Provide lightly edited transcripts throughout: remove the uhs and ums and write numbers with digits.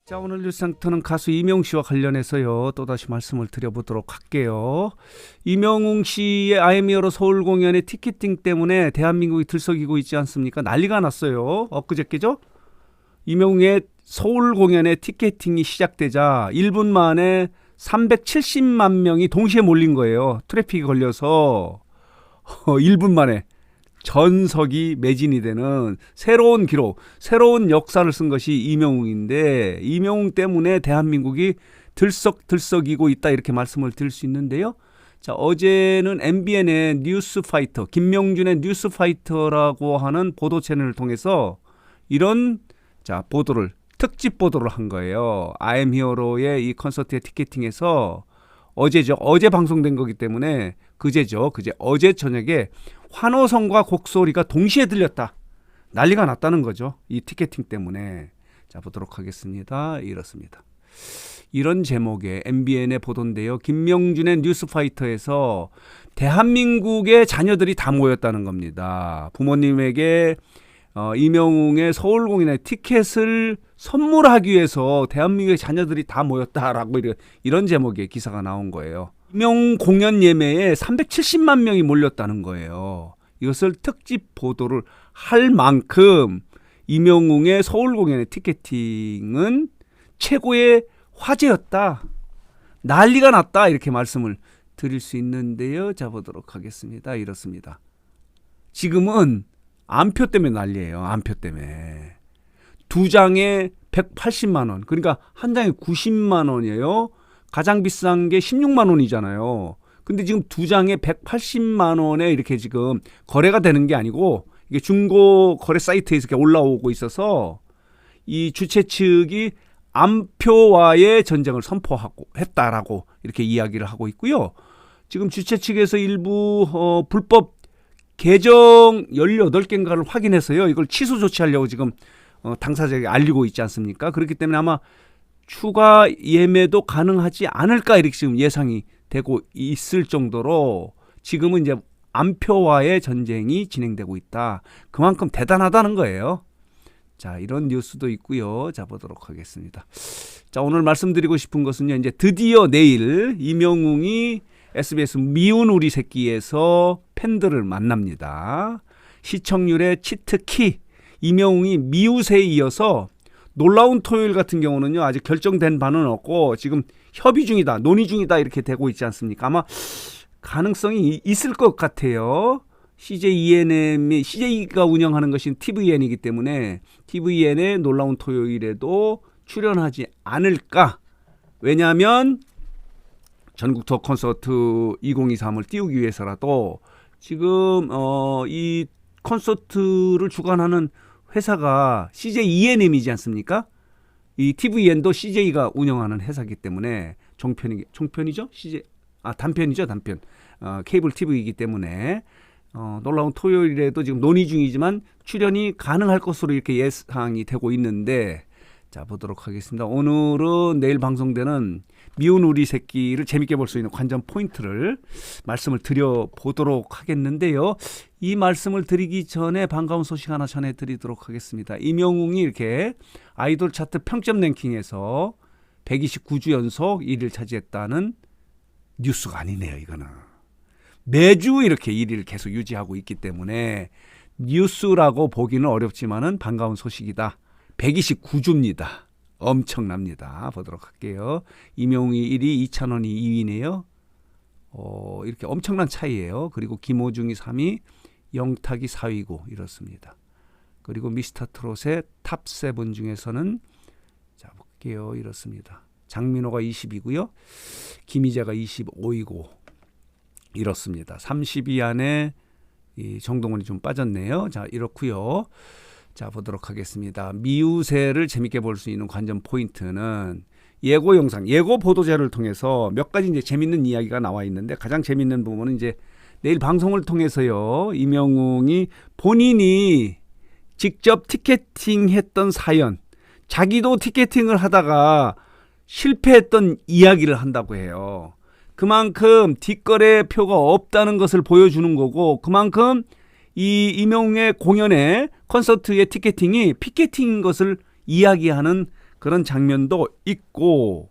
자, 오늘 뉴스상터는 가수 이명웅 씨와 관련해서요 또다시 말씀을 드려보도록 할게요. 이명웅 씨의 아이엠 히어로 서울 공연의 티켓팅 때문에 대한민국이 들썩이고 있지 않습니까? 난리가 났어요. 엊그저께죠? 이명웅의 서울 공연의 티켓팅이 시작되자 1분 만에 370만 명이 동시에 몰린 거예요. 트래픽이 걸려서 1분 만에 전석이 매진이 되는 새로운 기록, 새로운 역사를 쓴 것이 이명웅인데, 이명웅 때문에 대한민국이 들썩들썩이고 있다, 이렇게 말씀을 드릴 수 있는데요. 자, 어제는 MBN의 뉴스파이터, 김명준의 뉴스파이터라고 하는 보도 채널을 통해서 이런 보도를, 특집 보도를 한 거예요. 아이엠 히어로의 이 콘서트의 티켓팅에서 어제죠. 어제 방송된 거기 때문에 어제 저녁에 환호성과 곡소리가 동시에 들렸다. 난리가 났다는 거죠. 이 티켓팅 때문에. 자, 보도록 하겠습니다. 이렇습니다. 이런 제목의 MBN의 보도인데요. 김명준의 뉴스파이터에서 대한민국의 자녀들이 다 모였다는 겁니다. 부모님에게 이명웅의 서울 공연의 티켓을 선물하기 위해서 대한민국의 자녀들이 다 모였다라고 이런 제목의 기사가 나온 거예요. 이명웅 공연 예매에 370만 명이 몰렸다는 거예요. 이것을 특집 보도를 할 만큼 이명웅의 서울 공연의 티켓팅은 최고의 화제였다. 난리가 났다. 이렇게 말씀을 드릴 수 있는데요. 자, 보도록 하겠습니다. 이렇습니다. 지금은 안표 때문에 난리예요. 안표 때문에. 두 장에 180만 원. 그러니까 한 장에 90만 원이에요. 가장 비싼 게 16만 원이잖아요. 근데 지금 두 장에 180만 원에 이렇게 지금 거래가 되는 게 아니고 이게 중고 거래 사이트에서 이렇게 올라오고 있어서 이 주최 측이 안표와의 전쟁을 선포하고 했다라고 이렇게 이야기를 하고 있고요. 지금 주최 측에서 일부 불법 계정 18개인가를 확인해서요. 이걸 취소 조치하려고 지금 당사자에게 알리고 있지 않습니까? 그렇기 때문에 아마 추가 예매도 가능하지 않을까 이렇게 지금 예상이 되고 있을 정도로 지금은 이제 안표와의 전쟁이 진행되고 있다. 그만큼 대단하다는 거예요. 자, 이런 뉴스도 있고요. 자, 보도록 하겠습니다. 자, 오늘 말씀드리고 싶은 것은요. 이제 드디어 내일 이명웅이 SBS 미운 우리 새끼에서 팬들을 만납니다. 시청률의 치트키 이명웅이 미우새에 이어서 놀라운 토요일 같은 경우는요. 아직 결정된 바는 없고 지금 협의 중이다, 논의 중이다 이렇게 되고 있지 않습니까? 아마 가능성이 있을 것 같아요. CJ가 운영하는 것이 TVN이기 때문에 TVN의 놀라운 토요일에도 출연하지 않을까? 왜냐하면 전국 투어 콘서트 2023을 띄우기 위해서라도 지금 이 콘서트를 주관하는 회사가 CJENM이지 않습니까? 이 TVN도 CJ가 운영하는 회사이기 때문에 종편이죠? 단편이죠, 단편. 케이블 TV이기 때문에 놀라운 토요일에도 지금 논의 중이지만 출연이 가능할 것으로 이렇게 예상이 되고 있는데, 자, 보도록 하겠습니다. 오늘은 내일 방송되는 미운 우리 새끼를 재밌게 볼 수 있는 관전 포인트를 말씀을 드려보도록 하겠는데요. 이 말씀을 드리기 전에 반가운 소식 하나 전해드리도록 하겠습니다. 이명웅이 이렇게 아이돌 차트 평점 랭킹에서 129주 연속 1위를 차지했다는 뉴스가 아니네요. 이거는 매주 이렇게 1위를 계속 유지하고 있기 때문에 뉴스라고 보기는 어렵지만은 반가운 소식이다. 129주입니다. 엄청납니다. 보도록 할게요. 이명웅이 1위, 이찬원이 2위네요. 이렇게 엄청난 차이예요. 그리고 김호중이 3위, 영탁이 4위고 이렇습니다. 그리고 미스터트롯의 탑7 중에서는 자, 볼게요. 이렇습니다. 장민호가 20위고요. 김희재가 25위고 이렇습니다. 30위 안에 이 정동원이 좀 빠졌네요. 자, 이렇고요. 자, 보도록 하겠습니다. 미우새를 재밌게 볼 수 있는 관전 포인트는 예고 영상, 예고 보도자를 통해서 몇 가지 이제 재밌는 이야기가 나와 있는데, 가장 재밌는 부분은 이제 내일 방송을 통해서요. 이명웅이 본인이 직접 티켓팅 했던 사연, 자기도 티켓팅을 하다가 실패했던 이야기를 한다고 해요. 그만큼 뒷거래 표가 없다는 것을 보여주는 거고, 그만큼 이 이명웅의 공연에 콘서트의 티켓팅이 피켓팅인 것을 이야기하는 그런 장면도 있고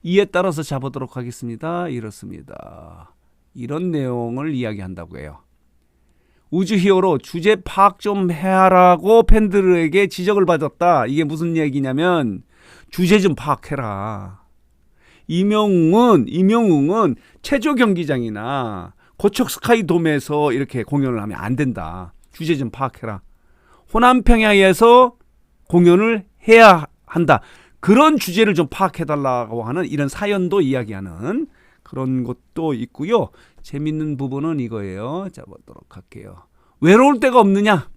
이에 따라서 잡아보도록 하겠습니다. 이렇습니다. 이런 내용을 이야기한다고 해요. 우주 히어로 주제 파악 좀 해라고 팬들에게 지적을 받았다. 이게 무슨 얘기냐면 주제 좀 파악해라. 임영웅은 체조 경기장이나 고척 스카이돔에서 이렇게 공연을 하면 안 된다. 주제 좀 파악해라. 호남 평야에서 공연을 해야 한다. 그런 주제를 좀 파악해달라고 하는 이런 사연도 이야기하는 그런 것도 있고요. 재밌는 부분은 이거예요. 자, 보도록 할게요. 외로울 때가 없느냐?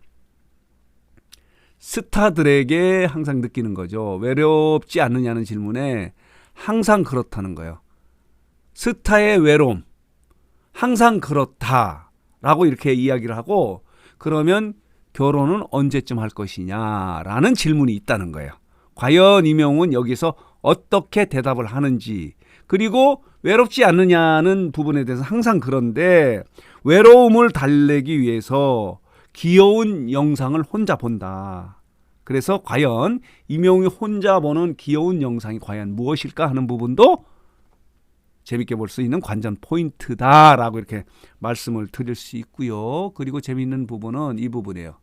스타들에게 항상 느끼는 거죠. 외롭지 않느냐는 질문에 항상 그렇다는 거예요. 스타의 외로움 항상 그렇다라고 이렇게 이야기를 하고 그러면 결혼은 언제쯤 할 것이냐라는 질문이 있다는 거예요. 과연 임영웅은 여기서 어떻게 대답을 하는지 그리고 외롭지 않느냐는 부분에 대해서 항상 그런데 외로움을 달래기 위해서 귀여운 영상을 혼자 본다. 그래서 과연 임영웅이 혼자 보는 귀여운 영상이 과연 무엇일까 하는 부분도 재밌게 볼 수 있는 관전 포인트다라고 이렇게 말씀을 드릴 수 있고요. 그리고 재밌는 부분은 이 부분이에요.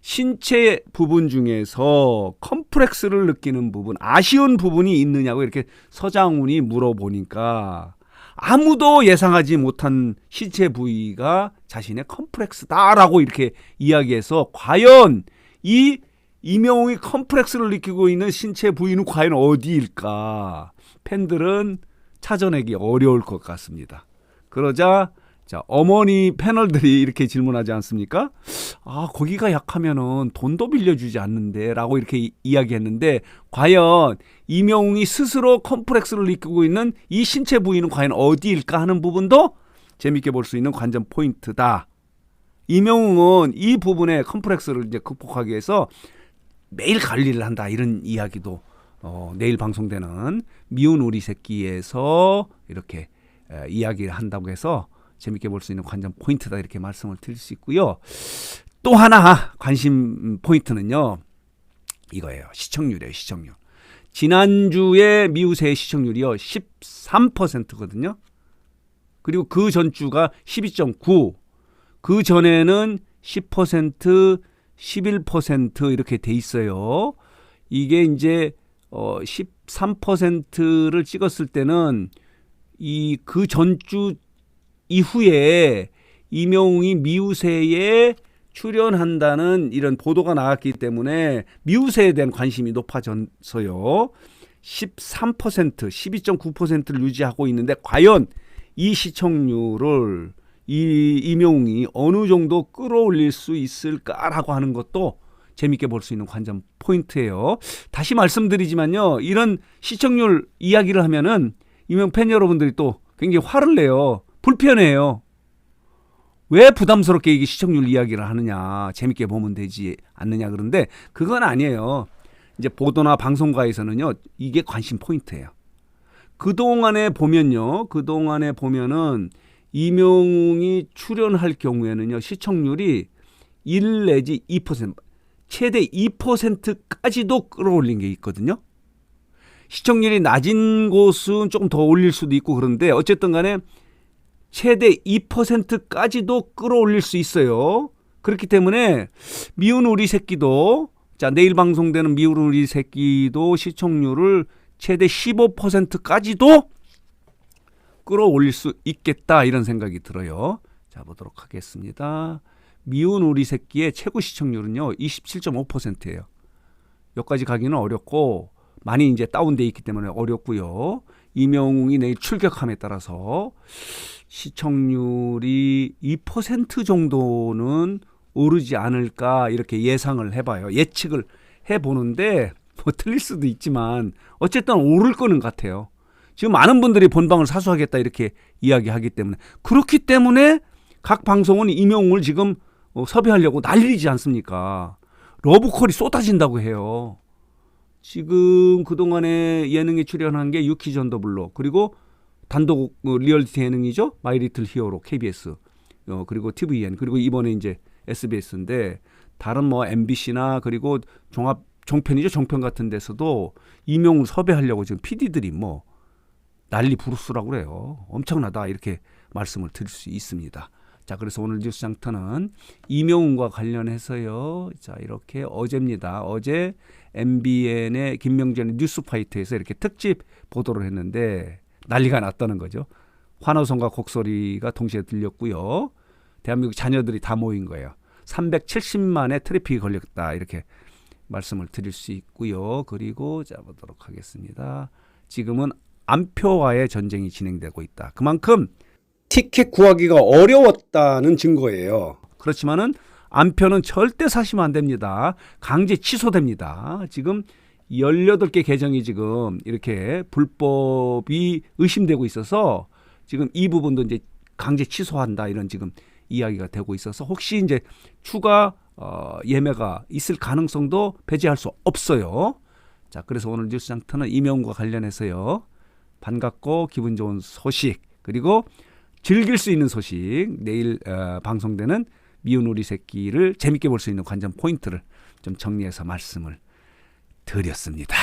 신체 부분 중에서 컴플렉스를 느끼는 부분, 아쉬운 부분이 있느냐고 이렇게 서장훈이 물어보니까 아무도 예상하지 못한 신체 부위가 자신의 컴플렉스다라고 이렇게 이야기해서 과연 이 임영웅이 컴플렉스를 느끼고 있는 신체 부위는 과연 어디일까? 팬들은 찾아내기 어려울 것 같습니다. 그러자 자, 어머니 패널들이 이렇게 질문하지 않습니까? 아, 거기가 약하면은 돈도 빌려주지 않는데 라고 이렇게 이야기했는데 과연 임영웅이 스스로 컴플렉스를 느끼고 있는 이 신체 부위는 과연 어디일까 하는 부분도 재밌게 볼 수 있는 관전 포인트다. 임영웅은 이 부분의 컴플렉스를 이제 극복하기 위해서 매일 관리를 한다. 이런 이야기도 내일 방송되는 미운 우리 새끼에서 이렇게 이야기를 한다고 해서 재밌게 볼 수 있는 관전 포인트다 이렇게 말씀을 드릴 수 있고요. 또 하나 관심 포인트는요. 이거예요. 시청률이에요. 시청률. 지난주에 미우새의 시청률이요. 13%거든요. 그리고 그 전주가 12.9. 그 전에는 10%, 11% 이렇게 돼 있어요. 이게 이제 13%를 찍었을 때는 이 그 전주 이후에 임영웅이 미우새에 출연한다는 이런 보도가 나왔기 때문에 미우새에 대한 관심이 높아졌어요. 13%, 12.9%를 유지하고 있는데 과연 이 시청률을 이 임영웅이 어느 정도 끌어올릴 수 있을까라고 하는 것도 재밌게 볼 수 있는 관전 포인트예요. 다시 말씀드리지만요. 이런 시청률 이야기를 하면은 임영웅 팬 여러분들이 또 굉장히 화를 내요. 불편해요. 왜 부담스럽게 이게 시청률 이야기를 하느냐. 재밌게 보면 되지 않느냐. 그런데 그건 아니에요. 이제 보도나 방송가에서는요. 이게 관심 포인트예요. 그동안에 보면은 임영웅이 출연할 경우에는요. 시청률이 1 내지 2%, 최대 2%까지도 끌어올린 게 있거든요. 시청률이 낮은 곳은 조금 더 올릴 수도 있고 그런데 어쨌든 간에 최대 2%까지도 끌어올릴 수 있어요. 그렇기 때문에 미운 우리 새끼도 자 내일 방송되는 미운 우리 새끼도 시청률을 최대 15%까지도 끌어올릴 수 있겠다 이런 생각이 들어요. 자 보도록 하겠습니다. 미운 우리 새끼의 최고 시청률은요 27.5%예요. 여기까지 가기는 어렵고 많이 이제 다운돼 있기 때문에 어렵고요. 임영웅이 내일 출격함에 따라서 시청률이 2% 정도는 오르지 않을까 이렇게 예상을 해봐요. 예측을 해보는데 뭐 틀릴 수도 있지만 어쨌든 오를 거는 같아요. 지금 많은 분들이 본방을 사수하겠다 이렇게 이야기하기 때문에 그렇기 때문에 각 방송은 임영웅을 지금 섭외하려고 난리지 않습니까? 러브콜이 쏟아진다고 해요. 지금 그동안에 예능에 출연한 게 유키 전더블로 그리고 단독 리얼리티 예능이죠. 마이 리틀 히어로 KBS 그리고 TVN 그리고 이번에 이제 SBS인데 다른 뭐 MBC나 그리고 종합 종편이죠. 종편 같은 데서도 이명웅 섭외하려고 지금 PD들이 뭐 난리 부르스라고 그래요. 엄청나다 이렇게 말씀을 드릴 수 있습니다. 자, 그래서 오늘 뉴스 장터는 이명웅과 관련해서요. 자, 이렇게 어제입니다. 어제 MBN의 김명전의 뉴스파이터에서 이렇게 특집 보도를 했는데 난리가 났다는 거죠. 환호성과 곡소리가 동시에 들렸고요. 대한민국 자녀들이 다 모인 거예요. 370만의 트래픽이 걸렸다 이렇게 말씀을 드릴 수 있고요. 그리고 자 보도록 하겠습니다. 지금은 안표와의 전쟁이 진행되고 있다. 그만큼 티켓 구하기가 어려웠다는 증거예요. 그렇지만은 안표는 절대 사시면 안 됩니다. 강제 취소됩니다. 지금 18개 계정이 지금 이렇게 불법이 의심되고 있어서 지금 이 부분도 이제 강제 취소한다 이런 지금 이야기가 되고 있어서 혹시 이제 추가 예매가 있을 가능성도 배제할 수 없어요. 자, 그래서 오늘 뉴스 장터는 이명웅과 관련해서요. 반갑고 기분 좋은 소식 그리고 즐길 수 있는 소식 내일 방송되는 미운 우리 새끼를 재밌게 볼 수 있는 관전 포인트를 좀 정리해서 말씀을 드렸습니다.